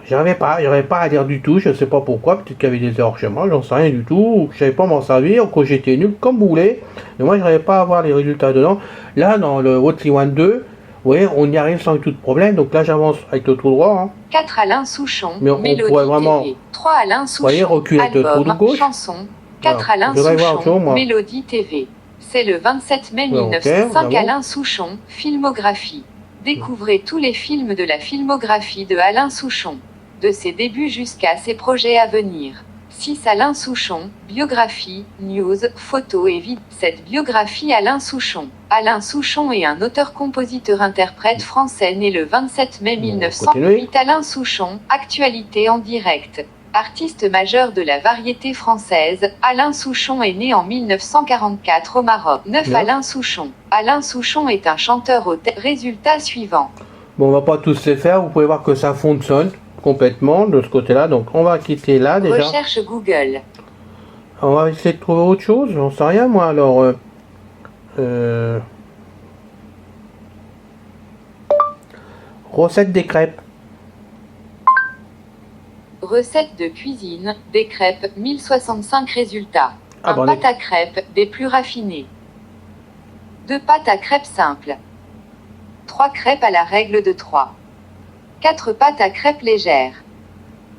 J'arrivais pas à lire du tout, je sais pas pourquoi, peut-être qu'il y avait des erreurs chez moi, j'en sais rien du tout, je savais pas m'en servir, quand j'étais nul, comme vous voulez, mais moi j'arrivais pas à avoir les résultats dedans. Là, dans le Weekly One 2, voyez, on y arrive sans tout problème. Donc là, j'avance avec le tout droit. Hein. 4 Alain Souchon, Mais on Mélodie pourrait vraiment, TV. 3 Alain voyez, Souchon, reculer avec le trou de album, gauche. chanson. 4 Alors, Alain je voudrais voir autre chose, Souchon, moi. Mélodie TV. C'est le 27 mai Ouais, ok, 1905 vraiment. Alain Souchon, filmographie. Découvrez tous les films de la filmographie de Alain Souchon. De ses débuts jusqu'à ses projets à venir. 6 Alain Souchon, biographie, news, photos et vidéos. Cette biographie Alain Souchon. Alain Souchon est un auteur-compositeur-interprète français né le 27 mai Bon, 1908. Alain Souchon, actualité en direct. Artiste majeur de la variété française, Alain Souchon est né en 1944 au Maroc. 9 Bien. Alain Souchon. Alain Souchon est un chanteur au résultat suivant. Bon, on va pas tous les faire. Vous pouvez voir que ça fonctionne complètement de ce côté-là. Donc, on va quitter là déjà. Recherche Google. On va essayer de trouver autre chose. J'en sais rien, moi. Alors, recette des crêpes. Recette de cuisine, des crêpes, 1065 résultats. Ah, Un bon, pâte à crêpes, des plus raffinés. 2 pâtes à crêpes simples. 3 crêpes à la règle de 3. 4 pâtes à crêpes légères.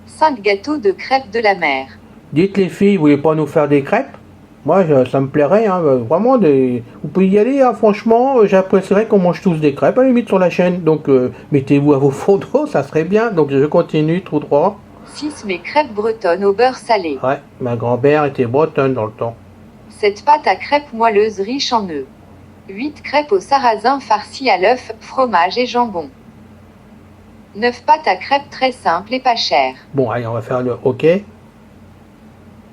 5 gâteaux de crêpes de la mer. Dites les filles, vous voulez pas nous faire des crêpes? Moi, ça me plairait, hein, vraiment. Vous pouvez y aller, hein, franchement. J'apprécierais qu'on mange tous des crêpes, à la limite, sur la chaîne. Donc, mettez-vous à vos photos, ça serait bien. Donc, je continue tout droit. 6 mes crêpes bretonnes au beurre salé. Ouais, ma grand-mère était bretonne dans le temps. 7 pâtes à crêpes moelleuses riches en œufs. 8 crêpes au sarrasin farcies à l'œuf, fromage et jambon. 9 pâtes à crêpes très simples et pas chères. Bon, allez, on va faire le OK.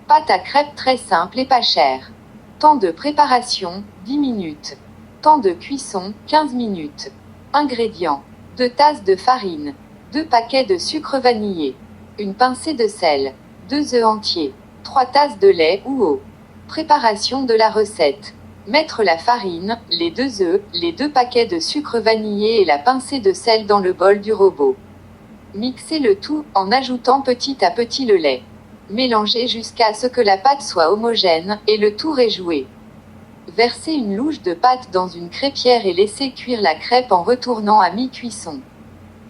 Pâte à crêpes très simple et pas chère. Temps de préparation, 10 minutes. Temps de cuisson, 15 minutes. Ingrédients. 2 tasses de farine. 2 paquets de sucre vanillé. Une pincée de sel. 2 œufs entiers. 3 tasses de lait ou eau. Préparation de la recette. Mettre la farine, les 2 œufs, les 2 paquets de sucre vanillé et la pincée de sel dans le bol du robot. Mixer le tout en ajoutant petit à petit le lait. Mélanger jusqu'à ce que la pâte soit homogène et le tout réjouer. Verser une louche de pâte dans une crêpière et laisser cuire la crêpe en retournant à mi-cuisson.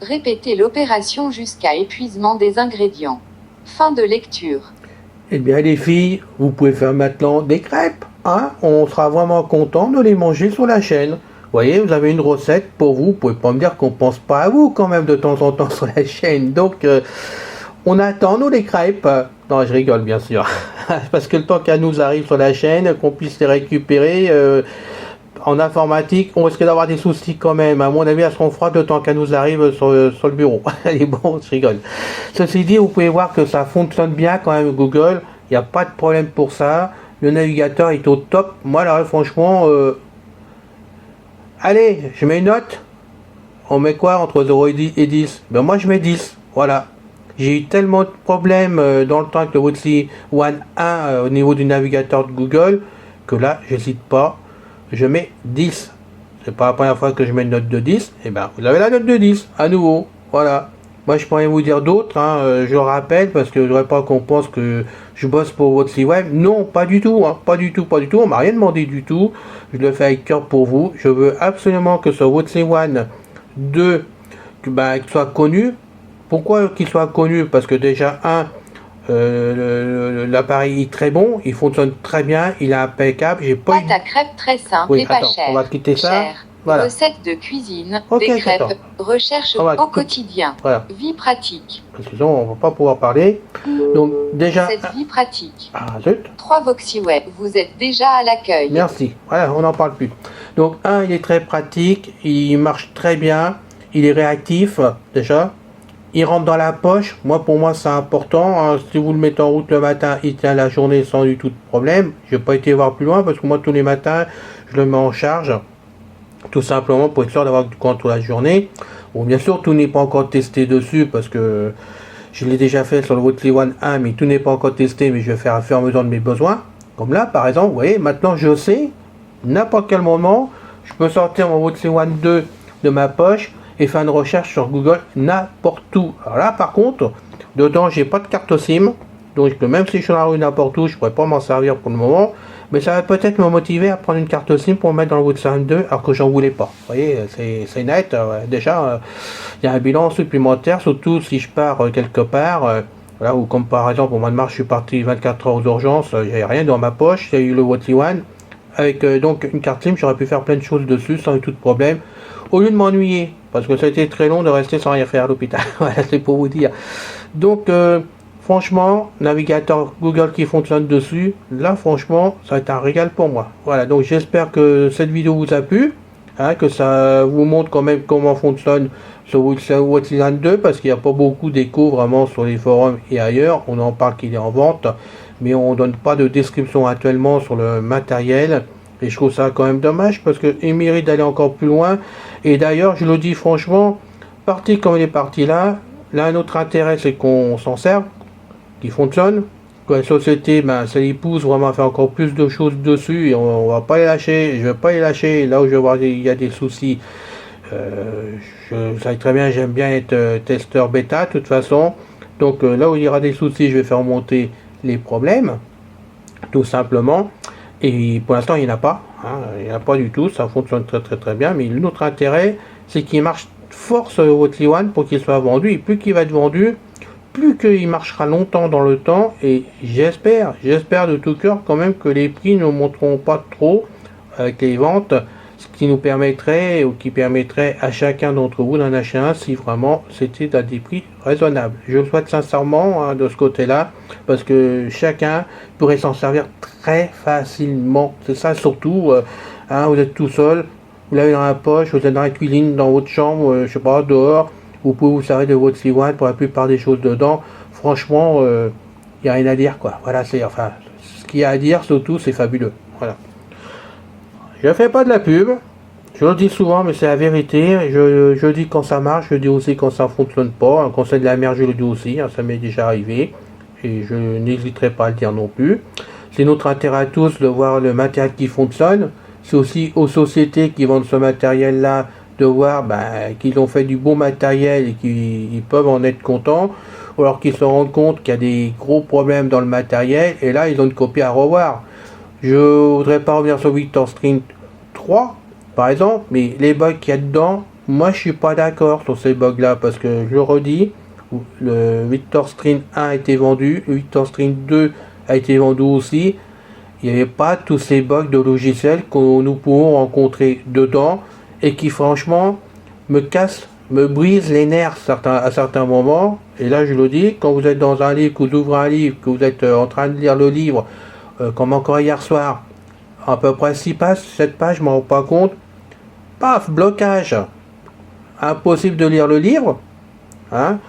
Répéter l'opération jusqu'à épuisement des ingrédients. Fin de lecture. Eh bien, les filles, vous pouvez faire maintenant des crêpes. Hein, on sera vraiment content de les manger sur la chaîne. Vous voyez, vous avez une recette pour vous. Vous pouvez pas me dire qu'on pense pas à vous quand même de temps en temps sur la chaîne. Donc, on attend, nous, les crêpes. Non, je rigole, bien sûr. Parce que le temps qu'elles nous arrivent sur la chaîne, qu'on puisse les récupérer en informatique, on risque d'avoir des soucis quand même. À mon avis, elles seront froides le temps qu'elles nous arrivent sur le bureau. Allez, bon, je rigole. Ceci dit, vous pouvez voir que ça fonctionne bien quand même, Google. Il n'y a pas de problème pour ça. Le navigateur est au top. Moi, là, franchement... Allez, je mets une note. On met quoi entre 0 et 10? Ben moi, je mets 10. Voilà. J'ai eu tellement de problèmes dans le temps avec le Voxy One 1 au niveau du navigateur de Google que là, j'hésite pas. Je mets 10. C'est pas la première fois que je mets une note de 10. Et ben, vous avez la note de 10 à nouveau. Voilà. Moi, je pourrais vous dire d'autres. Hein, je rappelle parce que je voudrais pas qu'on pense que je bosse pour Voxy Web. Non, pas du tout. Hein, pas du tout, pas du tout. On m'a rien demandé du tout. Je le fais avec cœur pour vous. Je veux absolument que ce Voxy One 2 qu'il soit connu. Pourquoi qu'il soit connu? Parce que déjà, l'appareil est très bon, il fonctionne très bien, il est impeccable. J'ai pas Pâte à crêpes très simple Oui, et pas attends, chère. on va quitter ça. Cher. Voilà. Recette de cuisine, Ok, des crêpes, attends. recherche On va au tout- quotidien, Voilà. vie pratique. Parce que sinon, on va pas pouvoir parler. Donc, déjà. Cette vie pratique. Ah, zut. 3 Voxy Web, vous êtes déjà à l'accueil. Merci. Voilà, on n'en parle plus. Donc, il est très pratique, il marche très bien, il est réactif, déjà. Il rentre dans la poche. Pour moi, c'est important. Hein. Si vous le mettez en route le matin, il tient la journée sans du tout de problème. Je n'ai pas été voir plus loin parce que moi, tous les matins, je le mets en charge. Tout simplement pour être sûr d'avoir du courant toute la journée. Bon, bien sûr, tout n'est pas encore testé dessus parce que je l'ai déjà fait sur le Voxy One 1, mais tout n'est pas encore testé, mais je vais faire à fur et à mesure de mes besoins. Comme là, par exemple, vous voyez, maintenant, je sais, n'importe quel moment, je peux sortir mon Voxy One 2 de ma poche et faire une recherche sur Google n'importe où. Alors là, par contre, dedans, j'ai pas de carte SIM, donc même si je suis dans la rue n'importe où, je pourrais pas m'en servir pour le moment. Mais ça va peut-être me motiver à prendre une carte SIM pour mettre dans le Woodland 2 alors que j'en voulais pas. Vous voyez, c'est net. Déjà, il y a un bilan supplémentaire, surtout si je pars quelque part. Voilà, ou comme par exemple au mois de mars, je suis parti 24 heures aux urgences, j'avais rien dans ma poche, j'ai eu le Wattly One. Avec donc une carte SIM, j'aurais pu faire plein de choses dessus sans eu tout de problème. Au lieu de m'ennuyer, parce que ça a été très long de rester sans rien faire à l'hôpital. Voilà, c'est pour vous dire. Donc, franchement, navigateur Google qui fonctionne dessus, là franchement, ça va être un régal pour moi. Voilà, donc j'espère que cette vidéo vous a plu, hein, que ça vous montre quand même comment fonctionne ce Wattly 2, parce qu'il n'y a pas beaucoup d'écho vraiment sur les forums et ailleurs. On en parle qu'il est en vente, mais on donne pas de description actuellement sur le matériel. Et je trouve ça quand même dommage, parce qu'il mérite d'aller encore plus loin. Et d'ailleurs, je le dis franchement, parti comme il est parti là, un autre intérêt, c'est qu'on s'en serve, qui fonctionne. Que la société, ça les pousse vraiment à faire encore plus de choses dessus, et on va pas les lâcher. Je vais pas les lâcher. Là où je vais voir il y a des soucis, je sais très bien, j'aime bien être testeur bêta de toute façon. Donc là où il y aura des soucis, je vais faire monter les problèmes, tout simplement. Et pour l'instant, il n'y en a pas. Hein, il n'y en a pas du tout. Ça fonctionne très bien. Mais notre intérêt, c'est qu'il marche fort sur le Wattly One pour qu'il soit vendu. Et plus qu'il va être vendu, plus qu'il marchera longtemps dans le temps. Et j'espère de tout cœur quand même que les prix ne monteront pas trop avec les ventes. Ce qui nous permettrait, ou qui permettrait à chacun d'entre vous d'en acheter un si vraiment c'était à des prix raisonnables. Je le souhaite sincèrement, hein, de ce côté-là, parce que chacun pourrait s'en servir très facilement. C'est ça surtout, hein, vous êtes tout seul, vous l'avez dans la poche, vous êtes dans la cuisine, dans votre chambre, je sais pas, dehors, vous pouvez vous servir de votre Wattly One pour la plupart des choses dedans. Franchement, il n'y a rien à dire, quoi. Voilà, c'est, enfin, ce qu'il y a à dire surtout, c'est fabuleux. Voilà. Je fais pas de la pub, je le dis souvent, mais c'est la vérité. Je dis quand ça marche, je dis aussi quand ça fonctionne pas. Quand c'est de la merde, je le dis aussi, hein, ça m'est déjà arrivé. Et je n'hésiterai pas à le dire non plus. C'est notre intérêt à tous de voir le matériel qui fonctionne. C'est aussi aux sociétés qui vendent ce matériel-là de voir qu'ils ont fait du bon matériel et qu'ils peuvent en être contents. Alors qu'ils se rendent compte qu'il y a des gros problèmes dans le matériel. Et là, ils ont une copie à revoir. Je voudrais pas revenir sur VictorStream 3 par exemple, mais les bugs qu'il y a dedans, moi je suis pas d'accord sur ces bugs là, parce que je redis, le VictorStream 1 a été vendu, le VictorStream 2 a été vendu aussi. Il n'y avait pas tous ces bugs de logiciels que nous pouvons rencontrer dedans et qui franchement me cassent, me brisent les nerfs à certains moments. Et là je le dis, quand vous êtes dans un livre, que vous ouvrez un livre, que vous êtes en train de lire le livre, comme encore hier soir, à peu près 6 pages, 7 pages, je m'en rends pas compte. Paf, blocage. Impossible de lire le livre. Hein.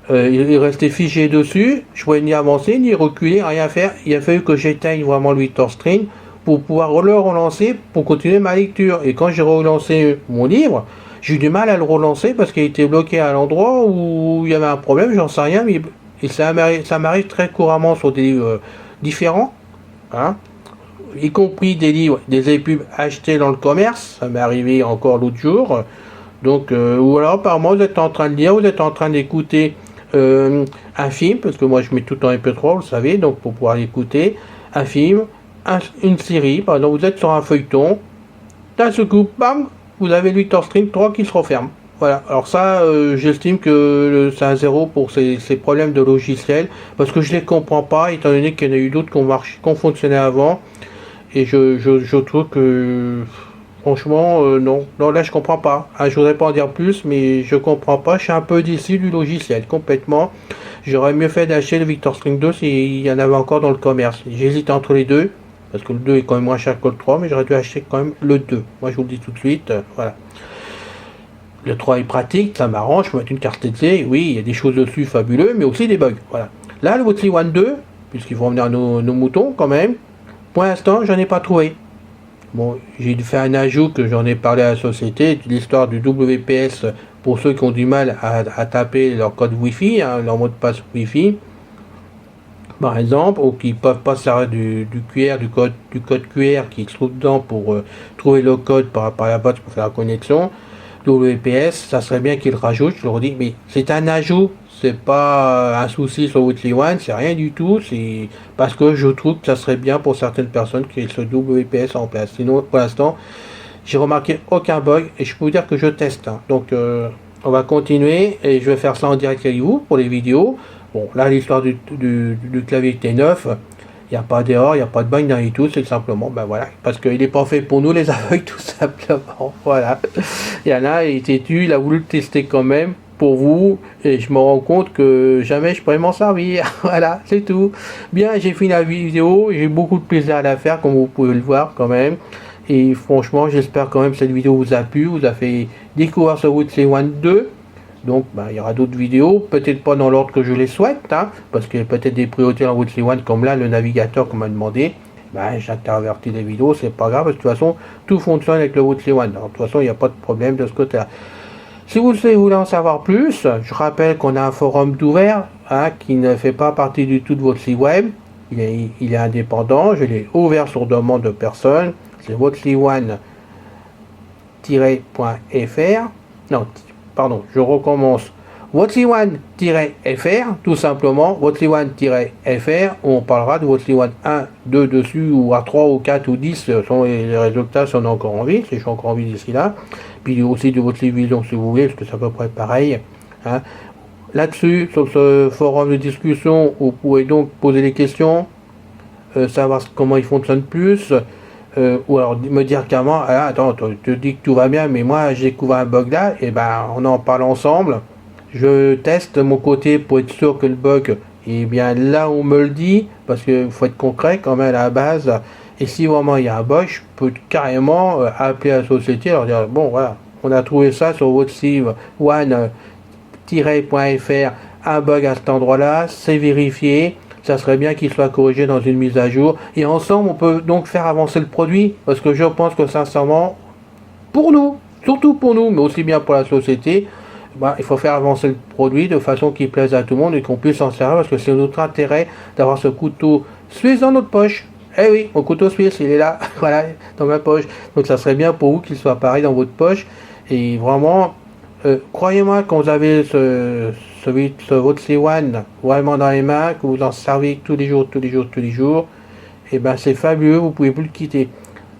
Il restait figé dessus. Je pouvais ni avancer, ni reculer, rien faire. Il a fallu que j'éteigne vraiment le VictorStream pour pouvoir le relancer, pour continuer ma lecture. Et quand j'ai relancé mon livre, j'ai eu du mal à le relancer parce qu'il était bloqué à l'endroit où il y avait un problème, j'en sais rien. Mais et ça m'arrive très couramment sur des livres différents. Hein, y compris des livres, des épubs achetés dans le commerce, ça m'est arrivé encore l'autre jour. Donc, ou alors apparemment vous êtes en train de lire, vous êtes en train d'écouter un film, parce que moi je mets tout en MP3, vous le savez, donc pour pouvoir l'écouter, un film, une série, par exemple vous êtes sur un feuilleton, d'un seul coup, bam, vous avez le VictorStream 3 qui se referme. Voilà, alors ça, j'estime que c'est un zéro pour ces problèmes de logiciel, parce que je les comprends pas, étant donné qu'il y en a eu d'autres qui ont fonctionné avant, et je trouve que, franchement, non, là je comprends pas. Hein, je voudrais pas en dire plus, mais je comprends pas, je suis un peu déçu du logiciel, complètement. J'aurais mieux fait d'acheter le VictorStream 2 s'il y en avait encore dans le commerce. J'hésite entre les deux, parce que le 2 est quand même moins cher que le 3, mais j'aurais dû acheter quand même le 2. Moi je vous le dis tout de suite, voilà. Le 3 est pratique, ça m'arrange, je peux mettre une carte SD, oui, il y a des choses dessus fabuleuses, mais aussi des bugs, voilà. Là, le Wattly One 2, puisqu'il faut revenir à nos moutons quand même, pour l'instant, j'en ai pas trouvé. Bon, j'ai fait un ajout que j'en ai parlé à la société, l'histoire du WPS, pour ceux qui ont du mal à taper leur code Wi-Fi, hein, leur mot de passe Wi-Fi, par exemple, ou qui ne peuvent pas servir du QR, du code QR qui se trouve dedans pour trouver le code par la boîte pour faire la connexion. WPS, ça serait bien qu'ils le rajoutent, je leur dis, mais c'est un ajout, c'est pas un souci sur Weekly One, c'est rien du tout, c'est parce que je trouve que ça serait bien pour certaines personnes qui aient ce WPS en place. Sinon, pour l'instant, j'ai remarqué aucun bug et je peux vous dire que je teste. Hein. Donc, on va continuer et je vais faire ça en direct avec vous pour les vidéos. Bon, là, l'histoire du clavier T9, il n'y a pas d'erreur, il n'y a pas de bug dans tout, c'est simplement, ben voilà, parce qu'il n'est pas fait pour nous les aveugles, tout simplement. Voilà. Il y en a, il était têtu, il a voulu le tester quand même pour vous et je me rends compte que jamais je pourrais m'en servir. Voilà, c'est tout. Bien, j'ai fini la vidéo, j'ai beaucoup de plaisir à la faire, comme vous pouvez le voir quand même. Et franchement, j'espère quand même que cette vidéo vous a plu, vous a fait découvrir ce Woodsley One 2. Donc, il y aura d'autres vidéos, peut-être pas dans l'ordre que je les souhaite, hein, parce qu'il y a peut-être des priorités dans Woodsley One, comme là, le navigateur qu'on m'a demandé. J'intervertis les vidéos, c'est pas grave, parce que de toute façon, tout fonctionne avec le Woodsley One. Alors, de toute façon, il n'y a pas de problème de ce côté-là. Si vous voulez en savoir plus, je rappelle qu'on a un forum d'ouvert, hein, qui ne fait pas partie du tout de Woodsley Web. Il est indépendant, je l'ai ouvert sur demande de personne. C'est woodsleyone-fr. Non, pardon, je recommence. woodsleyone-fr, tout simplement. woodsleyone-fr, on parlera de Woodsley One 1, 2 dessus, ou à 3, ou 4, ou 10, les résultats sont encore en vie, si je suis encore en vie d'ici là. Puis aussi de Woodsley Vision si vous voulez, parce que c'est à peu près pareil. Hein. Là-dessus, sur ce forum de discussion, vous pouvez donc poser des questions, savoir comment il fonctionne plus. Ou alors me dire carrément, ah, attends, tu te dis que tout va bien, mais moi j'ai découvert un bug là, et on en parle ensemble. Je teste de mon côté pour être sûr que le bug est bien là où on me le dit, parce qu'il faut être concret quand même à la base. Et si vraiment il y a un bug, je peux carrément appeler la société et leur dire, bon voilà, on a trouvé ça sur Woodsley One-fr, un bug à cet endroit-là, c'est vérifié. Ça serait bien qu'il soit corrigé dans une mise à jour. Et ensemble, on peut donc faire avancer le produit. Parce que je pense que sincèrement, pour nous, surtout pour nous, mais aussi bien pour la société, il faut faire avancer le produit de façon qui plaise à tout le monde et qu'on puisse s'en servir. Parce que c'est notre intérêt d'avoir ce couteau suisse dans notre poche. Eh oui, mon couteau suisse, il est là, voilà, dans ma poche. Donc ça serait bien pour vous qu'il soit pareil dans votre poche. Et vraiment, croyez-moi, quand vous avez ce Woodsley One vraiment dans les mains, que vous en servez tous les jours, et c'est fabuleux, vous pouvez plus le quitter.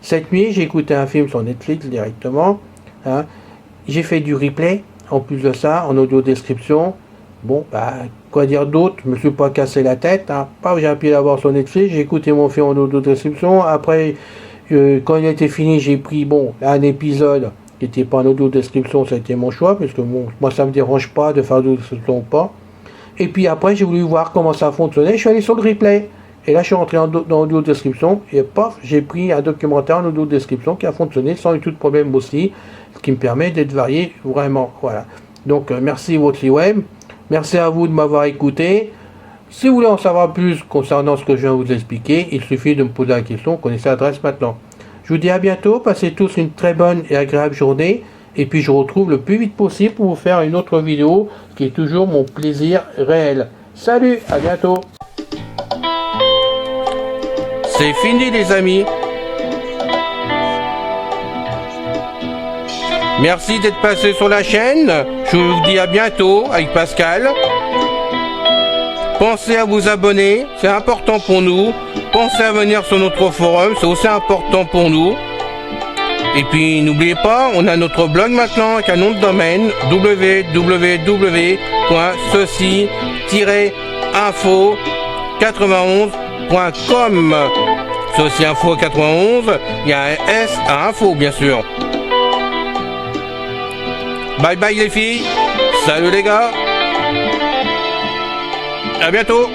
Cette nuit, j'ai écouté un film sur Netflix directement, hein. J'ai fait du replay, en plus de ça, en audio description. Bon, quoi dire d'autre, je me suis pas cassé la tête, hein. J'ai appuyé d'abord sur Netflix, j'ai écouté mon film en audio description, après, quand il a été fini, j'ai pris, un épisode qui n'était pas en audio description, ça a été mon choix, parce que moi ça me dérange pas de faire audio description ou pas. Et puis après j'ai voulu voir comment ça fonctionnait, je suis allé sur le replay. Et là je suis rentré dans audio description, et paf, j'ai pris un documentaire en audio description qui a fonctionné sans du tout de problème aussi, ce qui me permet d'être varié vraiment. Voilà. Donc merci Woodsley Web, merci à vous de m'avoir écouté. Si vous voulez en savoir plus concernant ce que je viens de vous expliquer, il suffit de me poser la question, vous connaissez l'adresse maintenant. Je vous dis à bientôt, passez tous une très bonne et agréable journée, et puis je vous retrouve le plus vite possible pour vous faire une autre vidéo, qui est toujours mon plaisir réel. Salut, à bientôt. C'est fini les amis. Merci d'être passé sur la chaîne, je vous dis à bientôt avec Pascal. Pensez à vous abonner, c'est important pour nous. Pensez à venir sur notre forum, c'est aussi important pour nous. Et puis n'oubliez pas, on a notre blog maintenant avec un nom de domaine www.ceci-info91.com. Ceci Info 91, il y a un S à info bien sûr. Bye bye les filles, salut les gars, à bientôt.